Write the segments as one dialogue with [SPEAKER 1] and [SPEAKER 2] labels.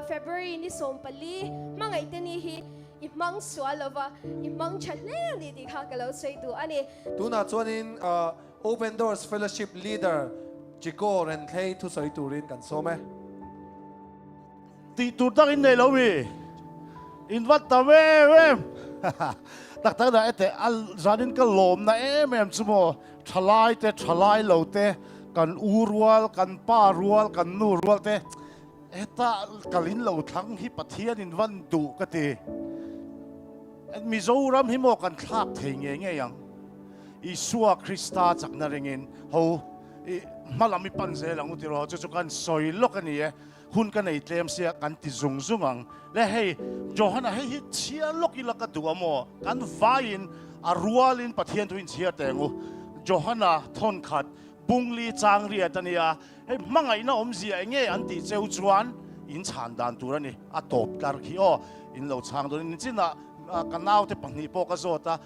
[SPEAKER 1] February ni sompali mga itani hi imang swalova imang chale ni di kakalaw sa ito ani
[SPEAKER 2] tuna chuanin Open Doors Fellowship Leader Chico ren thei thu soi turin kan some
[SPEAKER 3] ti tur tak in nei lo mi in wat ta ve tak tak da ete al zanin ka lom na chumo thalai lo te kan urwal kan parwal kan nurwal te eta kalin lo thang hi pathian in van du ka ti Mizoram hi mo kan thak thei nge yang Isua Krista chak na ringin ho malami panze lang utiro chu kan soi lok ani e hun kan ei tlem sia kan ti zungang le hei Johanna hei chia lok ilaka du amo kan vain a rualin pathian tuin chia tengu Johanna thon khat bungli changri atania hei mangai na omzia nge anti cheu chuan in chan dan turani a top kar khi o in lo chang don in china kanau te pangni po ka zota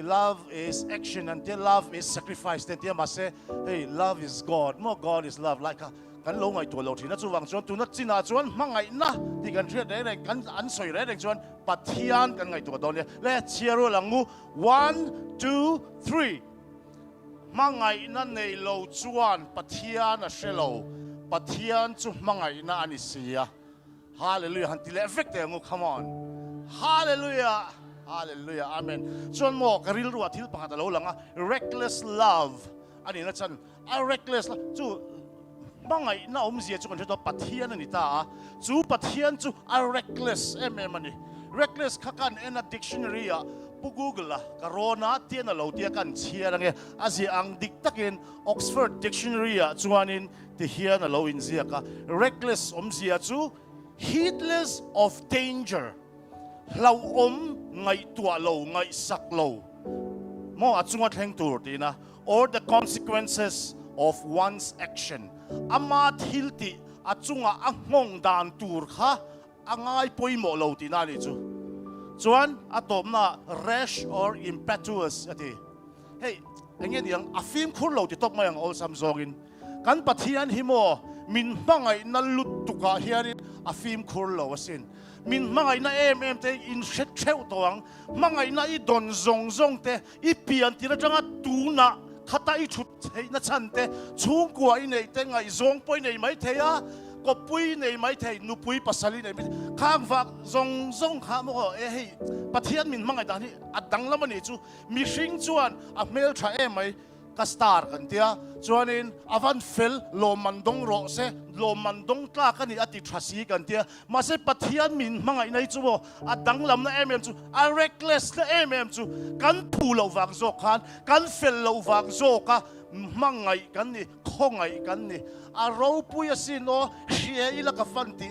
[SPEAKER 3] love is action and love is sacrifice then mahse hey love is God more God is love like kan lo ngai to lo thina chuwang chuan tu na china chuan mangai na ti kan thria de kan an soi re chuan pathian kan ngai to don le chiaro langu 1 2 3 mangai na nei lo chuan pathian a shelo pathian chu mangai na ani sia hallelujah hanti le effect e ngu come on hallelujah hallelujah amen chuan mo karil ruwa thil pakhat lo langa reckless love ani na chan a reckless chu mangai na omzia chu kan to pathian ani ta chu pathian chu a reckless ani reckless khakan in a dictionary a Google corona tiana lo tia kan chhiar ange azi ang diktakin Oxford dictionary a chuanin ti hian lo in zia ka reckless omzia chu heedless of danger lau ngai tua lo ngai sak lo mo achunga thleng tur tina or the consequences of one's action ama thilti achunga angong dan tur kha angai poimo lo tina ni chu chuan atomna rash or impetuous ati hey engin yang afim khur lo ti tok mayang ol sam zongin kan pathian himo min mangai na lut tuka hiarin afim khur lo asin min mangai na te in shet cheu toang mangai na I don zong te I pian tira janga tuna khata I thut na chante chung kwa I nei te ngai zong poi nei mai theya ko pui nei mai thei nu pui pasali nei khang vak zong kha mo hei pathian min mangai da ni adang lamani chu mi hring chuan a mel tha mai ka star kan tia chuanin avan fel lo mandong ro se lo mandong tla kan I ati thasi kan tia ma se pathian min mangai nei chu bo adang lam na chu a reckless na chu kan pu lo wang zo khan kan fel lo wang zo ka mangai kan ni khongai kan ni a ro pui asin o hria ila ka fanti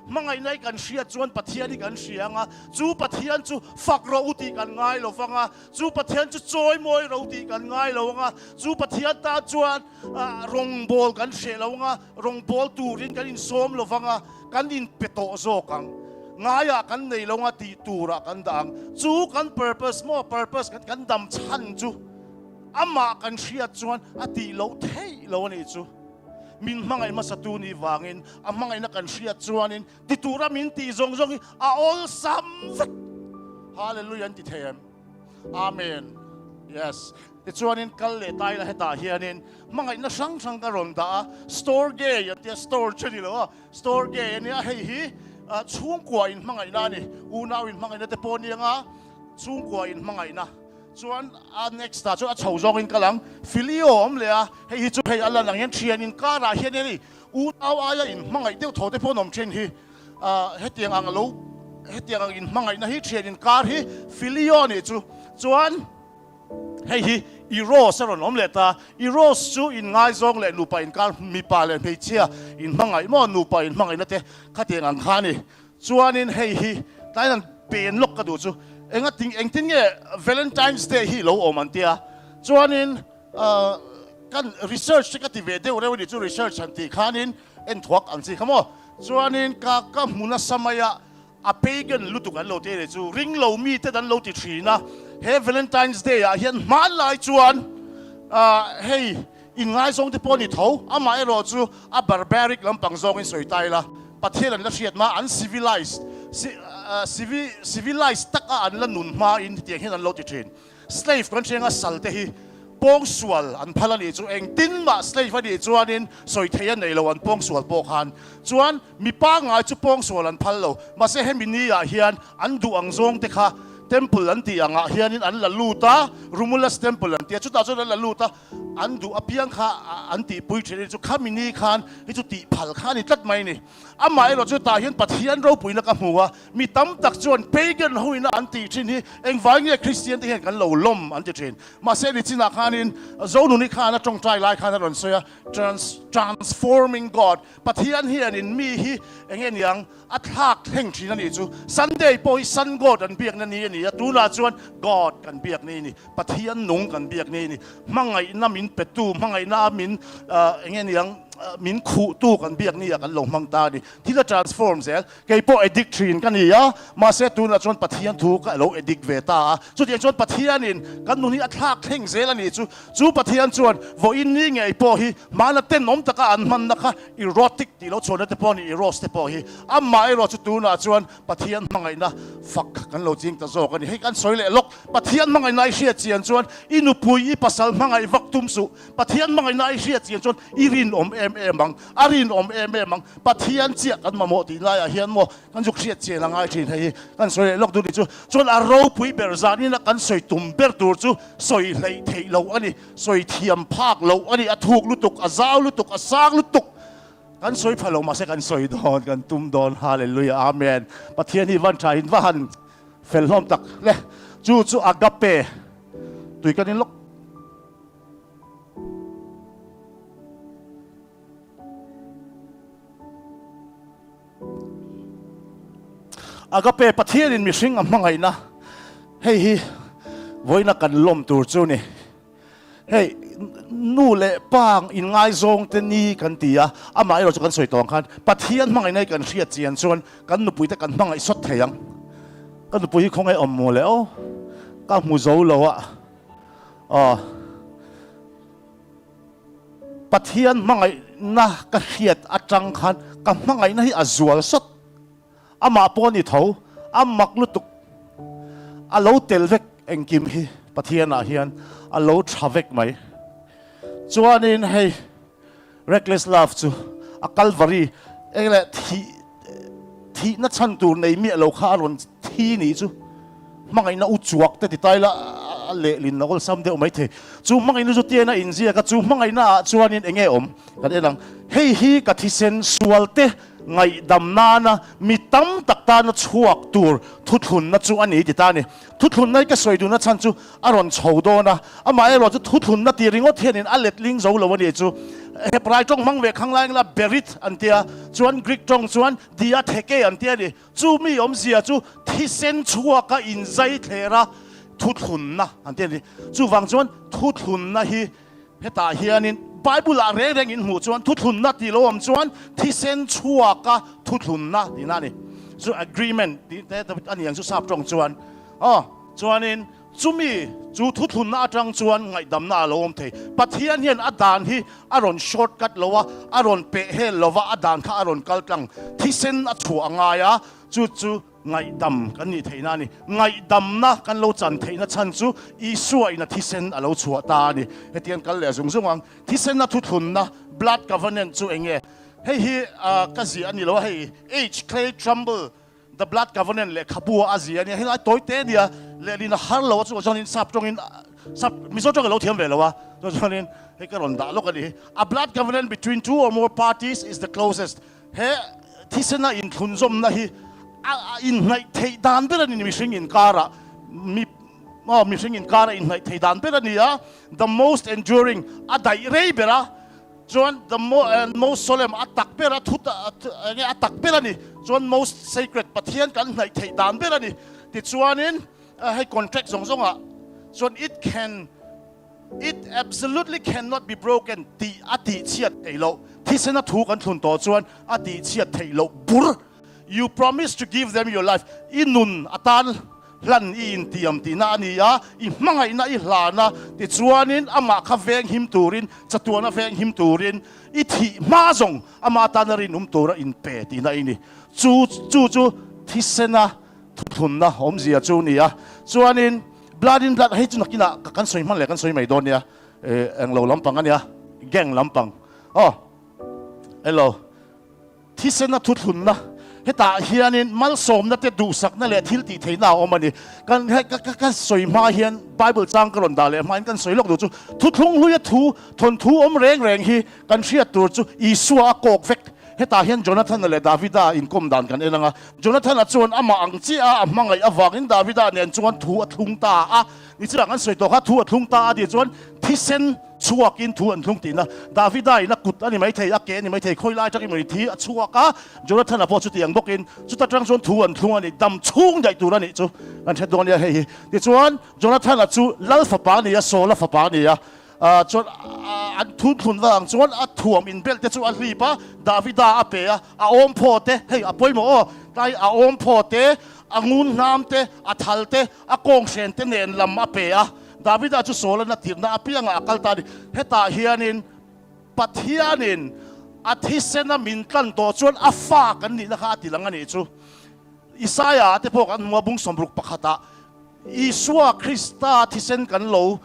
[SPEAKER 3] mangai nai kan hria chuan pathian I kan hrianga chu pathian chu fak ro uti kan ngai lo wanga chu pathian chu choi moi ro ti kan ngai lo wanga chu pathian ta chuan rong bol kan hre lo wanga rong bol turin kan in som lo wanga kan in peto zo kang ngaya kan nei lo nga ti tura kan dang chu kan purpose kan dam chan chu ama kan hria chuan ati lo thei lo ni chu min mangai masatu ni wangin amangai na kan hria chuanin titura min ti zong a all sam hallelujah ti them amen yes ti chuanin kal le tai la heta hianin mangai na sang ka ronda store ge ya ti store chani lo store ge ni a hei hi chung kwa in mangai na ni una in mangai na te poni nga chung kwa in mangai na chuan next ta chu a chho zong in kalang filiom le a hei chu hei ala lang yan thian in ka ra hian ni u aw aya in mangai deu tho te phonom chen hi hetiang ang lo hetiang ang in mangai na hi thian in kar hi filio ni chu chuan hei hi Eros ron om le ta Eros chu in ngai zong le nu pa in kar mi pa le hei chia in mangai mo nu pa in mangai na te khateng ang kha ni chuan in hei hi tai nan pen lok ka du chu enga ting engtin nge Valentines Day hi lo omantia chuanin kan research ka ti ve de ore ni chu research anti khanin en thuak ang chi khamo chuanin ka muna samaya a pagan lutukan lo te chu ring lo mi te dan lo ti thina he Valentines Day a hian ma lai chuan hey in ngai zong te poni tho ama ero chu a barbaric lampang zong in soi tai la ประเทศนั้นเสียดมาอัน civilized civilized ตักอันละนุนมาอินเตียงให้นั้นโลจิตริน slave กันเชียงสัลเตฮีปองสวลอันพลันอีจูเองตินมา slave นี่จวนนินสอยเทียนในละวันปองสวลปอกหันจวนมีป้างไงจูปองสวลอันพัลโลมาเสให้มินีอาเฮียนอันดูอังซงเตค่ะtemple อันที่อ่างเฮียนินอันละลูตา Romulus temple อันที่จุดตาจุดละลูตาอันดูอภิยังข้าอันที่ปุยเชนิจุข้ามินีขันที่จุดตีพัลขันนี่ตัดไม่นี่อามาเราจุดตาเห็นปัทยันเราปุยนักหัวมีตั้มตักจวนเปกันหุยนะอันที่ชินที่เองฟังเนี่ยคริสเตียนที่เห็นกันเหล่าล้มอันที่ชินมาเสด็จจินาขันินโซนุนิขันนะจงใจไล่ขันนะรอนเสีย transforming God ปัทยันเฮียนินมีฮีเองเห็นยังอัตลักษณ์แห่งชินนี่จู Sunday ปอย Sun God อันเบียกนั่นนี่ดูน่าจวน God กันเบียกนี่ปัทยันนุ่งกันเบียกนี่มังไงน้ามินเป็ดตู้มังไงน้ามินเงี้ยยังมินคู่ตู้กันเบียกนี่กันหลงมังตาดิที่จะ transform เสียไก่พวก addiction กันนี่มาเสียตูน่าจวนปัทยันถูกกันเรา addict เวตาสุดที่จวนปัทยันนี่กันนู่นนี่อัตลักษณ์แห่งเสียนี่จูปัทยันจวนว่าอินนี่ไงพวกฮีมาละเต้นน้มตะการมันนะคะ erotic ที่เราชวนแต่พวกนี่ eros แต่พวกฮีอามาเราจะตูน่าจวนปัทยันมังไงนะฟักกันเราจริงจะโจกันนี่ให้กันสวยเละลกปัทยันมังไงนายเชียเจียนจวนอินุปุยอีปัสสาวมังไงวักตุมสุปัทยันมังไงนายเชียเจียนจวนอีรินอมมังอารินอมมังปัทยันเจียกันมาโมตีนายเฮียนโมกันจุกเชียเจียนง่ายจริงให้กันสวยเละลกดูดิจูจวนอารมณ์ปุยเบอร์ซานี่นะกันสวยตุ่มเบอร์ดูจูสวยเลยเทโลอันนี้สวยเทียมภาคโลอันนี้ถูกลุตุกอาซาวลุตุกอาซากลุตุกกันสวยพะโลมาเสกันสวยดอนกันตุ้มดอนฮาเลลูยาอาเมนปัทยันที่วันใจวันเฟลล้อมตักเละจูอากาเปตุยกันนี่ลกอากาเปปัทยันมีสิ่งอะไรไงนะเฮ้ยวันนักกันล้มตัวจูนี่เฮ้ยนู่เละปังอินไงซงเตนี่กันตีอะอามาเราจะกันสวยตองกันปัทยันมังไงในกันเสียเจียนส่วนกันนุปุยแต่กันมังไงสดเทียงกันนุปุยคงไงอมโมแล้วก็มูโซโลอะปัทยันมังไงนะก็เสียดอาจังคันกับมังไงนะที่อาจัวสดอามาปอนี่เท่าอามักลุตุกอาโลเตลเวกเองกิมฮีปัทยันอาเฮียนอาโลทราเวกไหมจวนนี้ให้ reckless love จูอาคัลวารีเองแหละที่นัดชันตูในเมียเราข้ารอนที่นี่จูมังไงน่าอุจวกแต่ติดตายละเละลินนักอลซัมเดียวไม่เทจูมังไงน่าจุดเตียน่าอินเซียกับจูมังไงน่าจวนนี้เองไงกันเองเฮ้ยฮีกับที่เซนสวลเตไงดำนานะมีตั้มตักตานะชวกตัวทุทุนนะจูอันนี้ติดตานี่ทุทุนนั่นก็สวยดูนะฉันจูอารอนโฉดนะอามาไอ้เราจะทุทุนนะตีริงว่าเทียนินอัลเลตลิงโซลวันนี้จูเฮปรายจงมังเวข้างล่างละเบริตอันเดียจวนกรีกจงจวนดีอาเทเกอันเดียนี่จูมีอมเสียจูที่เซนชวกก็อินใจเทระทุทุนนะอันเดียนี่จูฟังจวนทุทุนนะฮีเฮตาเฮียนินไบเบิลอะไรเรื่องอินหูจวนทุนนัดที่เราจวนที่เส้นชัวก็ทุนนัดที่นั่นนี่จู agreement ที่แต่อันนี้ยังจูทราบตรงจวนจวนนี้จูมีจูทุนนัดจังจวนไงดำนาเราเทปัทยันเห็นอดานที่อารอนช็อตกัดเราว่าอารอนเปะเฮลเราว่าอดานข้าอารอนกัลกังที่เส้นชัวงายะจูไงดำกันนี่เทน่านี่ไงดำนะกันเราจันเทน่าฉันจูอีสวยนะที่เส้นเราชัวตานี่เฮตียนกันเลยส่งวังที่เส้นน่ะทุนนะ blood governance จูเองเฮ้ยก็สิอันนี้เราให้ H Clay Trumbull the blood governance เลยขบัวอาเซียนเนี่ยให้เราตัวเตี้ยเนี่ยเลยนี่นะฮัลโหลจูจงนี้สับจงนี้สับมิโซจงเราเทียมเวลวะจงนี้ให้กันรอนด่าลูกกันดิ a blood governance between two or more parties is the closest เฮ้ที่เส้นน่ะอินทุนซมนะฮีอินในเทดานเปรนี่มีสิ่งอินการะมีสิ่งอินการะอินในเทดานเปรนี่the most enduring ได้เรื่อยเปรจวน the most solemn ตักเปรทุตเนี่ยตักเปรนี่จวน most sacred ปะเทียนกันในเทดานเปรนี่ติดจวนนี้ให้ contract ส่งจวน it absolutely cannot be broken ที่อดีตเชียดเทโลที่เส้นถูกกันทุนต่อจวนอดีตเชียดเทโลบุรYou promise to give them your life. Inun atan lan in tiam tina ni ya I mangai na I hlana ti chuanin ama kha veng him turin chatuana veng him turin I thi ma zong ama tanarin tura in pe tina ini chu thisena thunna om zia chu ni ya chuanin blood in blood hei chu nakina kan soi man le kan soi mai don ya ang lo lampang ania geng lampang oh hello thisena thunna heta hianin mal som na te du sak na le thil ti theina omani kan soi ma hian bible chang karon da le man kan soi lok du chu thu thlung hlui thu thon thu om reng hi kan hriat tur chu isua kok vek heta hian Jonathan le Davida in kom dan kan elanga Jonathan a chuan ama angchi a mangai awangin Davida nen chuan thu a thlung ta a ni chang an soi to kha thu a thlung ta a di chuan thisen chhuak in thu an thlung tina Davida ina kut ani mai thei a ke ni mai thei khoi lai tak I mai thi a chhuak a Jonathan a po chu tiang bokin chu ta tang chuan thu an thlung ani dam chung dai tur ani chu an the don ya hei ti chuan Jonathan a chu lal fa pa ni a sola fa pa ni a chuan an thun wang chuan a thuam in bel te chu a hlipa Davida a pe a om pho te hei a poimo tai a om pho te a ngun nam te a thal te a kong sen te nen lam a pe a Davida chu sola na tirna apianga akal ta heta hianin pathianin athisena min kan to chuan a fa kan ni na kha tilang ani chu Isaiah te pok an mabung sombruk pakhata Isua Krista thisen kan lo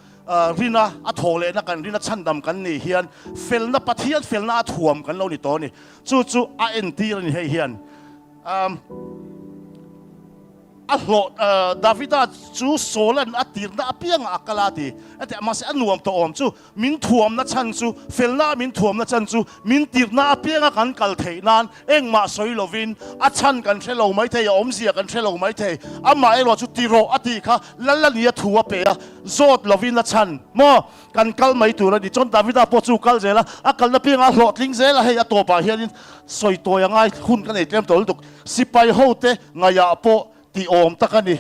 [SPEAKER 3] rina a thole na kan rina chandam kan ni hian felna pathian felna thuam kan lo ni to ni chu a entir ni hei hian Davida chu solan atirna apianga akalati ate mas anuam to om chu min thuam na chan chu felna min thuam na chan chu min tirna apianga kan kal theinan engma soilovin a chan kan thelo mai thei om zia kan thelo mai thei ama elo chu tiro ati kha lalania thua pe a zot lovin na chan mo kan kal mai tur ni chon Davida po chu kal zela akal na pianga hlotling zela hei atopa hianin soi toyanga hun kan ei tlem tol tuk sipai hote ngaya po ti om takani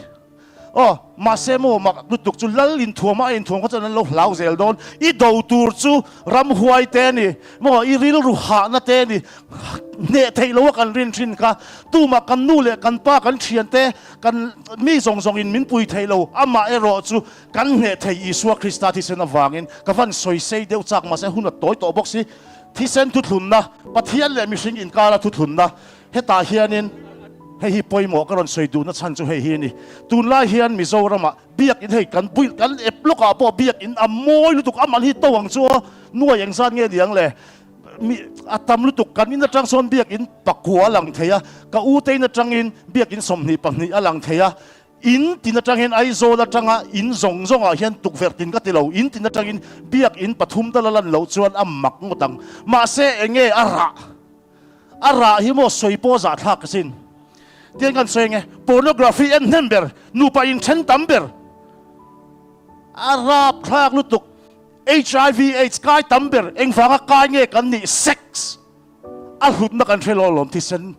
[SPEAKER 3] mahse mo mak lutuk chu lalin thuama in thuang ko chan lo hlau zel don I do tur chu ram huai te ni mo I ril ru ha na te ni ne thei lo kan rin thin ka tu ma kan nu le kan pa kan thian te kan mi zong in min pui thei lo ama ero chu kan ne thei Isua Krista thi sen awangin ka van soi sei deu chak ma se hun toy to boxi thi sen thu thunna pathian le mi sing in kala thu thunna heta hianin hei hi poimo karon soidu na chan chu hei hi ni tun la hian Mizorama biak in hei kan buil kan eploka po biak in amoi lutuk aman hi tawang chu nuai yang san nge diang le mi atam lutuk kan in atang son biak in pakua lang theya ka u te na tang in biak in somni pangni alang theya in tin atang hin Aizawl atanga in zawng a hian tuk vertin ka tilo in tin atang in biak in pathum dalalan lo chuan amak ngotang mahse enge ara hi mo soipo za thak sin tiang kan soenge pornography and number nupa in chen tamber arab thak lutuk HIV AIDS kai tamber eng fanga kai nge kan ni sex a hut na kan thelo lom ti sen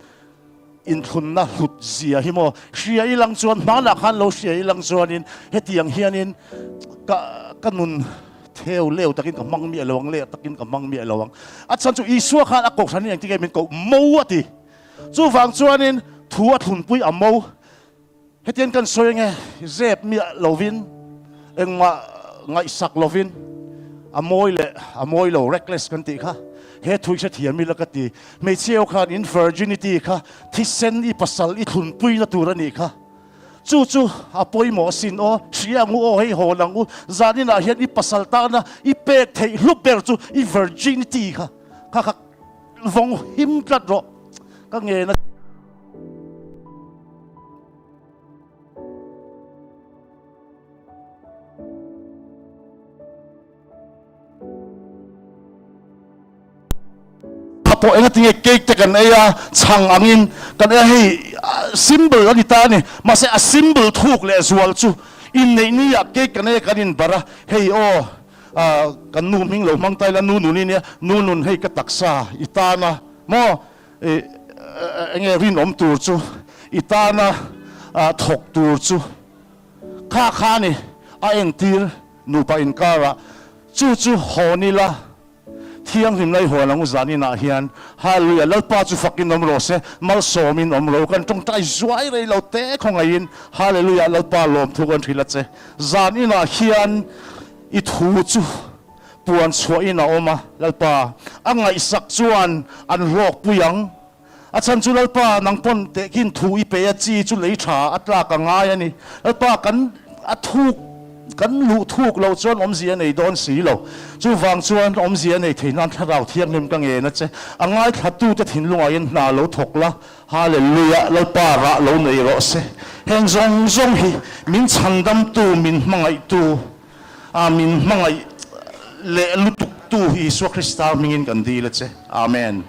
[SPEAKER 3] in thun na hut zia hi mo hria ilang chuan mana khan lo hria ilang chuan in hetiang hianin ka kanun theo leo takin ka mang mi alawang le takin ka mang mi alawang at san chu Isua khan akok san yang ti ke min ko mo ati chu wang chuan in thua thun pui amo hetian kan soenge zep mi lovin engma ngai sak lovin amoi lo reckless kan ti kha he thui se thiam mi lakati me cheu khan in virginity kha thisen I pasal I thun pui na turani kha chu apoi mo sin o siang o hei holang u zanina hian I pasal ta na I pek thei luper chu I virginity kha vong him tlat ro ka nge na po enga tinge cake te kan aya chang angin kan hei symbol ani ta ni mahse a symbol thuk le zual chu in nei ni ya cake kan e kanin bara hei kan nu ming lo mang tai la nu ni ne nu nun hei ka taksa itana mo enge rin om tur chu itana thok tur chu kha ni a eng tir nu pa in kara chu honila thiang him lai hoa lang uzani na hian hallelujah lalpa chu fakin om ro se mal somin om ro kan tong tai zuai rei lo te khongain hallelujah lalpa lom thu kan thila che zani na hian I thu chu puan chhuak in a oma lalpa angai sak chuan an rok puyang achan chu lalpa nang pon te kin thu I pe a chi chu lei tha atla ka ngai ani lalpa kan a thuk kan lu thuk lo chuan om zia nei don si lo chu wang chuan om zia nei theinan tharau thiam nim ka nge na che angai thatu te thin lunga in na lo thokla hallelujah lalpa ra lo nei ro se heng zong zong hi min chandam tu min mangai tu amin mangai le lutuk tu Isu Krista mingin kan di le che amen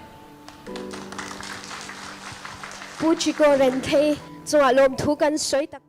[SPEAKER 1] Pu chi ko ren thei chunga lom thu kan soi tak